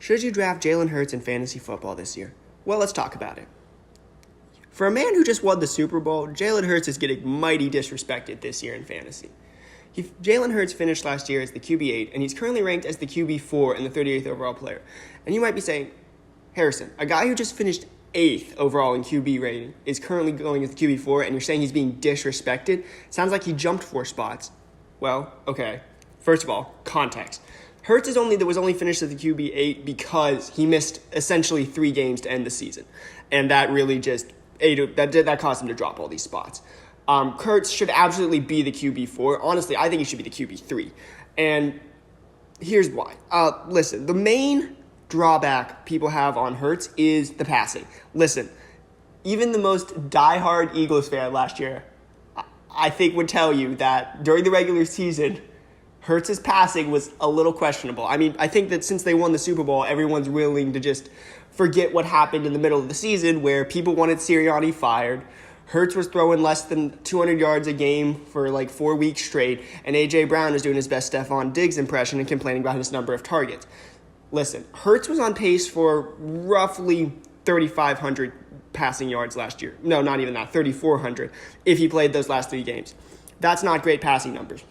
Should you draft Jalen Hurts in fantasy football this year? Well, let's talk about it. For a man who just won the Super Bowl, Jalen Hurts is getting mighty disrespected this year in fantasy. Jalen Hurts finished last year as the QB8, and he's currently ranked as the QB4 and the 38th overall player. And you might be saying, Harrison, a guy who just finished 8th overall in QB rating is currently going as the QB4, and you're saying he's being disrespected? Sounds like he jumped 4 spots. Well, okay. First of all, context. Hurts was only finished as the QB8 because he missed essentially 3 games to end the season. And that really just that caused him to drop all these spots. Hurts should absolutely be the QB4. Honestly, I think he should be the QB3. And here's why. Listen, the main drawback people have on Hurts is the passing. Listen, even the most diehard Eagles fan last year, I think would tell you that during the regular season, Hurts' passing was a little questionable. I mean, I think that since they won the Super Bowl, everyone's willing to just forget what happened in the middle of the season where people wanted Sirianni fired. Hurts was throwing less than 200 yards a game for like 4 weeks straight, and A.J. Brown was doing his best Stephon Diggs impression and complaining about his number of targets. Listen, Hurts was on pace for roughly 3,500 passing yards last year. No, not even that, 3,400 if he played those last 3 games. That's not great passing numbers.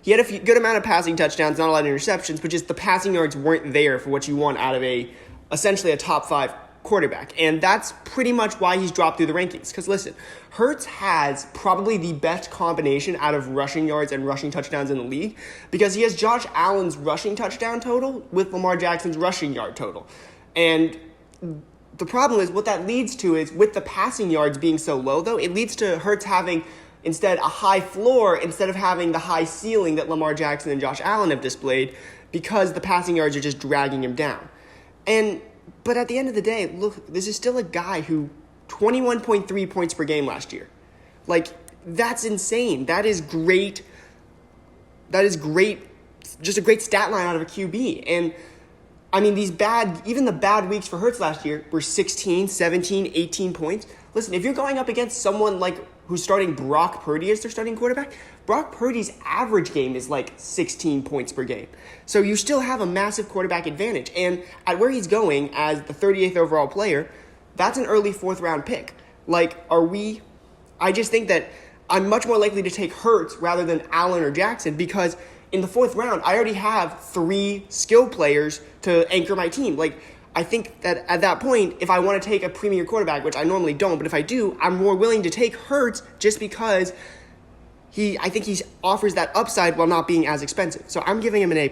He had a good amount of passing touchdowns, not a lot of interceptions, but just the passing yards weren't there for what you want out of essentially a top 5 quarterback. And that's pretty much why he's dropped through the rankings. Because listen, Hurts has probably the best combination out of rushing yards and rushing touchdowns in the league because he has Josh Allen's rushing touchdown total with Lamar Jackson's rushing yard total. And the problem is what that leads to is with the passing yards being so low, though, it leads to Hurts having instead a high floor instead of having the high ceiling that Lamar Jackson and Josh Allen have displayed because the passing yards are just dragging him down. But at the end of the day, look, this is still a guy who 21.3 points per game last year. Like, that's insane. That is great. Just a great stat line out of a QB. And I mean, even the bad weeks for Hurts last year were 16, 17, 18 points. Listen, if you're going up against someone like who's starting Brock Purdy as their starting quarterback, Brock Purdy's average game is like 16 points per game. So you still have a massive quarterback advantage. And at where he's going as the 38th overall player, that's an early 4th round pick. I just think that I'm much more likely to take Hurts rather than Allen or Jackson because in the 4th round, I already have 3 skill players to anchor my team. I think that at that point, if I want to take a premier quarterback, which I normally don't, but if I do, I'm more willing to take Hurts just because I think he offers that upside while not being as expensive. So I'm giving him an A+.